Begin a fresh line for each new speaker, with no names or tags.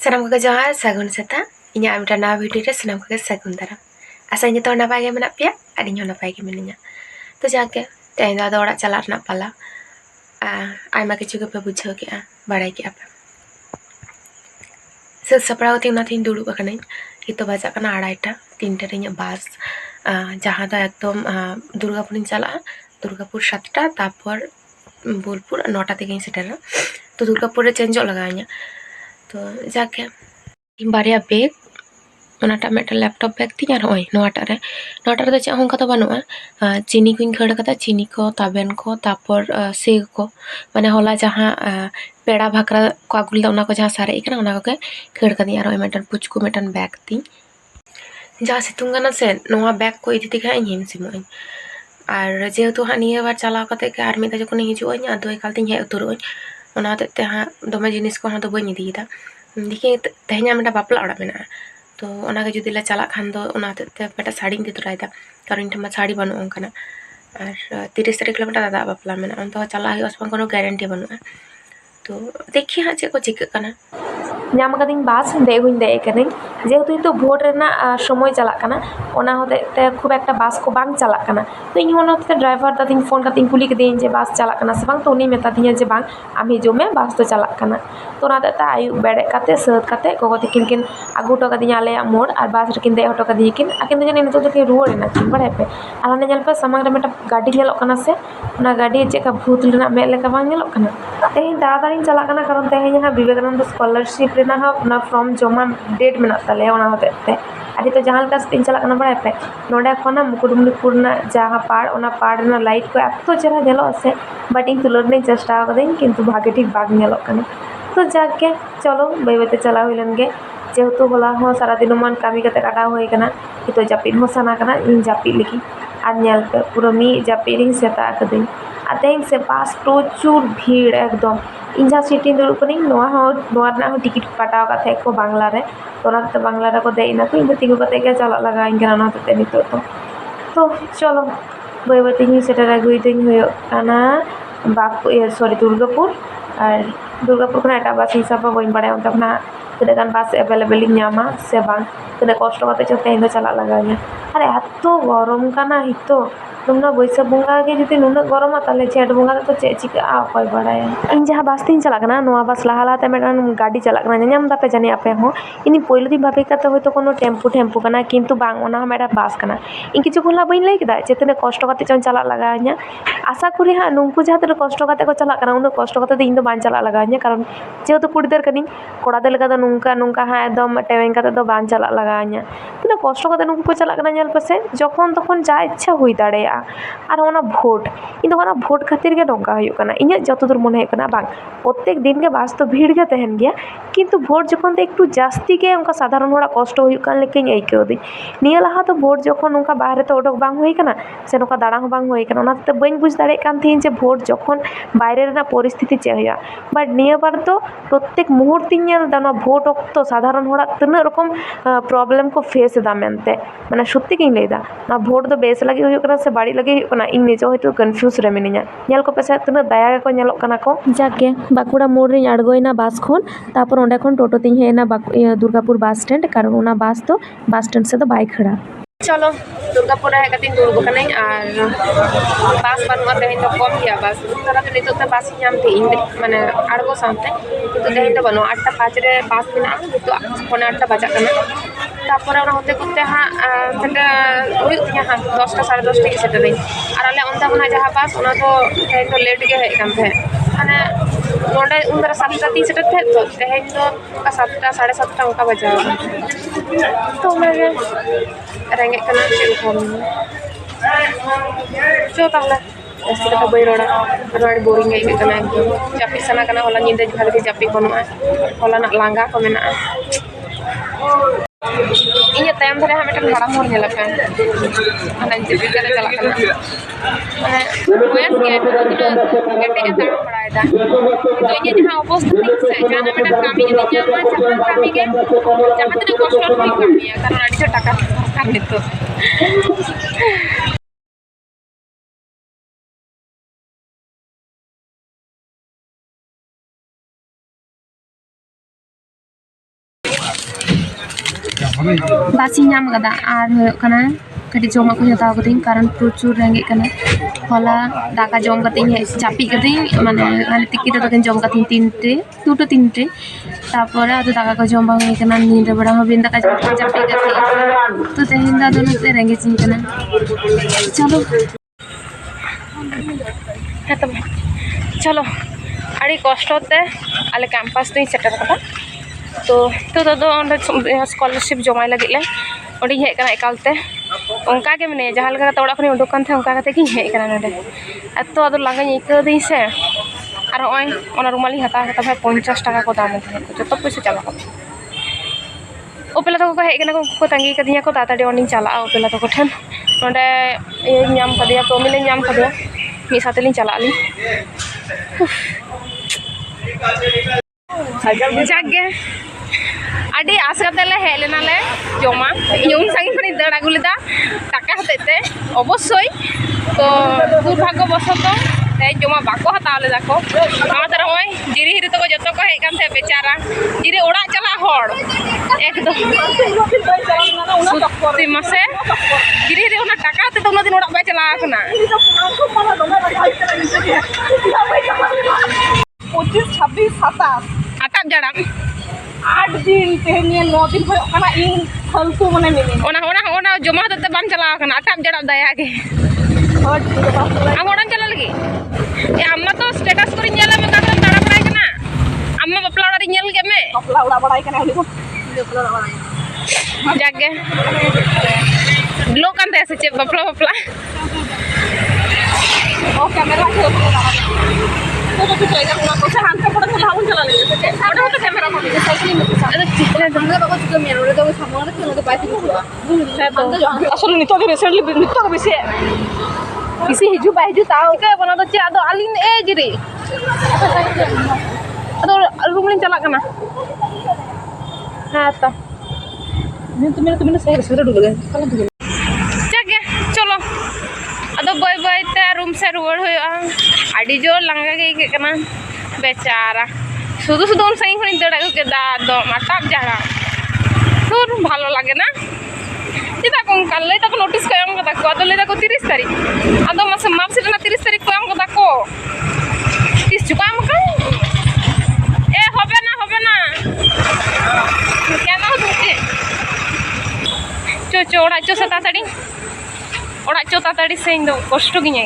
Salam kakak Johan, sagun seta. Inya amda na video re salam kakak sagun dara. Asanya to na pagi menak pia, adinya na pagi menanya. To jaga, teh dah ada orang calar nak pala. Aima ke juga pebujo ke barai ke apa. Seprau ting natin dulu bakanai. Itu baca kana araita, tinta rinya bas. Jahan dah ekdom Durgapurin chala, Durgapur 7টা তারপর বোলপুর 9টা থেকে সেটা তো দুর্গাপুরে চেঞ্জও লাগাইnya তো যাকে বারিয়া বেগ ओनाटा Meta laptop bag थी और ओय नोटा रे चे होंका तो बानुआ चीनी कुइन खड़ कदा चीनी को ताबेन को तापर सेग को माने होला जहां पेड़ा भाकरा को आगुल ओना को जहां सारे इकना ओना को खड़ कदी और ओय मेटन पुचकु मेटन बैग थी जहां सितुंगना से नोआ बैग को इदि तिखा हिम सिमोय और जेहेतु हानिया बार चलाव कते के आर मिदा जखन हिजुआ आदो एकाल तिन हे उतुरोय ओना ते हा दमे जिनिस को हा तो बई इदीदा दिखे तेहना मेटा बापला ओड़ा मेना तो ओना के जुदी ला चला खान दो ओना ते मेटा साड़ी दे तोरायदा कारण ठमा साड़ी बनु ओंकना और 30 किलोमीटर दादा बापला मेना उन तो चला हियो असपन कोनो गारंटी बनुआ तो देखिए हाँ चे को चिक कना नाम कदिन बास दे हुइन दे कने जेहेतु तो भोर रेना समय चला कना ओना होते ते खूब एकटा बास को बांग चला कना तो इन होना ते ड्राइवर दादिन फोन कतिन कुली के देन जे बास चला कना से बांग तो उनी मेता दिया जे बांग आम हिजो में बास तो चला कना तो ना ते आयु बेड़े कते सत कते गोगो तिकिन किन आगु टो कदिन आले मोड़ और बास रकिन दे हटो कदी किन आकिन तो जने नितो तो रुवाड़ ना किन बड़े पे आलाने जल पे समांग रे मेटा गाड़ी नेलो कना से ओना गाड़ी चेका भूत लेना मे लेका बांग नेलो कना तेहिन ताड़ाताड़ी चला कना कारण तेहिन यहाँ विवेकानंद स्कॉलरशिप रेना हा ना फॉर्म जमा डेट मेना तले ओना होते ते अभी तो जहां का तीन चला कना बड़ा पे नोडे खोना मुकुटमुनिपुर ना जहां पाड़ ना लाइट को एतो चेहरा नेलो से बट इन तुलर नहीं चेष्टा कदिन किंतु भागे ठीक बाग नेलो कना तो जाके चलो बैबते चला हुइलन गे जेहेतु होला हो सारा दिन मन कामी कते काटा होय कना तो जापिन हो सना कना इन जापि लिखी আর নেল पे पूरा मी जापिरिंग सेता कदिन आतेन से पास प्रचुर भीड़ एकदम इन जहाँ सीटी दुड़ुब कनी नोआ ना हो टिकट काटाव का थे को बांग्ला रे तो ना तो बांग्ला रे को दे इना को इन तिगु कते के चला लगा इन ना ते नितो तो चलो बई बती ही सेटा रगुई दिन होयो काना बाप सॉरी दुर्गापुर और दुर्गापुर खना एटा बास हिसाब बई बड़े उन ना तीना गान बास अवेलेबल ᱧᱟᱢᱟ से बांग तीना कष्ट कते चो तेन चला लगाया अरे एतो गरम काना हितो तुमना बैसाख बंगा के जुदी नुना गरमा ताले जेठ बंगा तो चे चिका अकय बाड़ाया इन जहां बास तीन चला कना नोआ बास लहा लाते मेटान गाड़ी चला कना ᱧᱟᱢ दापे जाने आपे हो इनी पहिलो दिन भाबे कते होयतो कोनो टेम्पू कना किंतु बांग ओना मेटा बास कना इन किछु खोला बइन लई केदा जे तीना कष्ट कते चो चला लगाया आशा करी हा नुंकु जहां तीना कष्ट कते को चला कना उन कष्ट कते इन दो बान चला लगाया कारण जेहेतु कुड़ीदार कनी कोड़ा दे लगा नुंका नुंका हा एकदम टेवें कते दो बान चला लगाया तीना कष्ट कते नुंकु को चला कना ñel पसे जखन तखन जा इच्छा हुई दाड़ेया और ओना भोट इन दो भोट खातिर के नोंका हुई कना इन जत दूर मन हुई बांग प्रत्येक दिन के बास तो भीड़ के तहन गया किंतु भोट जखन एकटू जास्ती के उनका साधारण होड़ा कष्ट हुई कान लेकिन आइकेव दी निया लहा तो भोट जखन उनका बाहर तो ओडक बांग हुई कना से नोका दाड़ा हो बांग हुई कना ओना ते बइन बुझ दाड़े कान थीन जे भोट जखन बाहर रेना परिस्थिति चे हुआ बट निया बार तो प्रत्येक मुहूर्त ñel दाना भोट अक्तो साधारण होड़ा तना रकम प्रॉब्लम को फेस दा मेनते माने सत्यि गिन लेदा ना भोट दो बेस लगी हुई कना से बाड़ी लगी हुई कना इन निजो होयतो कंफ्यूज रे मिनिया ñel को पेसे तना दया को ñelok कना को जाके बाकुड़ा मोड़ रे अड़गोइना बास खन तारपर ओंडे खन टोटो तिन हेना दुर्गापुर बस स्टैंड कारण ओना बास तो बस स्टैंड से तो बाई खड़ा चलो दुर्गापुर है कतिन दुर्ग कने और बास बनुआ तेहन तो कम गया बस तोरा के नितो ते बास नाम थे इन माने अड़गो सामते तो तेहन तो बनो 8:05 रे बास बिना तो कोने 8 बजा कना तापर ओना होते कुते हा सेटा हुई हा 10टा 10:30 के सेटा रे और आले ओंदा खना जहां बास ओना तो तेहन तो लेट के हे कान थे माने नोडे उनरा 7:30 सेटा थे तो तेहन तो 7टा 7:30 उनका बजा तो मैं रेंगे कना चेल जो ताहला ऐसे कथा बई रोड़ा रोड बोरिंग गई कना जापी सना कना होला निंदे भाग के जापी बनुआ होला ना लांगा को मेना इन तायम धरे हम मेटन हड़ा मोर नेला पे अना जबी कने चला कना वयस के गड्डे के ताड़ पड़ायदा तो ये जहां अवस्था से जाना मेटन कामी जदी जामा जहां कामी के जहां तने कष्ट होई कामी कारण अड़ी टाका कामी तो बासी नाम कदा आर होयो कना कटी जमा को हताव कदिन कारण प्रचुर रेंगे कना होला दाका जम कतिन चापी कदिन माने माने टिकिट तो जम कतिन 3 2 to 3 तापर आदो दाका को जम बांग कना नींद बड़ा हो बिन दाका चापी कति तो तेहिन दा दोनो ते रेंगे चिन कना चलो हेतम चलो अड़ी कष्टते आले कैंपस तो सेटर कदा तो स्कॉलरशिप जमा लगे ले ओडी हेकना एकालते उनका के मने जहां लगा तोड़ा खनि उडुकन थे उनका कते कि हेकना नडे एतो आदो लांगा इको दी से और ओय ओना रुमाली हता कता भाई 50 टाका को दाम थे जतो पैसा चला ओपेला तो को हेकना को तंगी कदिया को ताताडी ओनी चला ओपेला तो ठन नडे ए नाम कदिया तो मिले नाम कदिया मी साथेली चला ली जागे अड़ी आसकाते हेलेना ले जमा यून संगी खनि दड़ आगु लेदा टाका हतेते अवश्य तो दुर्भाग्यवशत ते जमा बाको हताव लेदा को आमातर होय जिरी हिरी तो जतो को हे कान थे बेचारा जिरी ओड़ा चला होड़ एकदम सुती मसे जिरी हिरी ओना टाका हते तो ओना दिन ओड़ा बाय चला आकना
25 26 27
आटाप जड़ाम
8 दिन तेहनिए 9 दिन होय ओना इन फालतू मने मिनी
ओना जमा हते बाम चला आकना आटाप जड़ाम दया के आम ओड़न चला लगी ए अम्मा तो स्टेटस करी नेला में काटन ताड़ा पड़ाई कना अम्मा बपला ओड़ा री नेल के में
बपला उड़ा बड़ाई कना हली को बपला बड़ाई
जागे ग्लो कांते से चे बपला
ओ कैमरा से तो कुछ होएगा ना तो हाथ पे पड़ा तो लाउन चला ले जैसे ओटा तो कैमरा को साइकिलिंग में अरे चिकन दंगा बाबा तो मेरे रे तो सामान के तो बाइक को असल नितो के रिसेंटली नितो के बेसे इसी हिजु बाइजु ताओ के बना तो चे आदो आलिन ए जिरी आदो रूम लिन चला कना हां तो तुमने सही से डुब गए
जागे चलो अदो बाय बाय ते रूम से रुवर होया आडी जोर लंगा के कना बेचारा शुद्ध शुद्ध उन संगी खनि दड़ा के दा दो माटाप जाड़ा दूर भालो लागे ना चिता कोन कल्ले तक नोटिस कयम कदा को अदो ले को 30 तारीख अदो मास मार्कशीट ना 30 तारीख कयम कदा को 30 चुकाम का ए होबे ना क्या ना होते चो ओड़ा चो सता ताड़ी से इन दो कष्ट गिने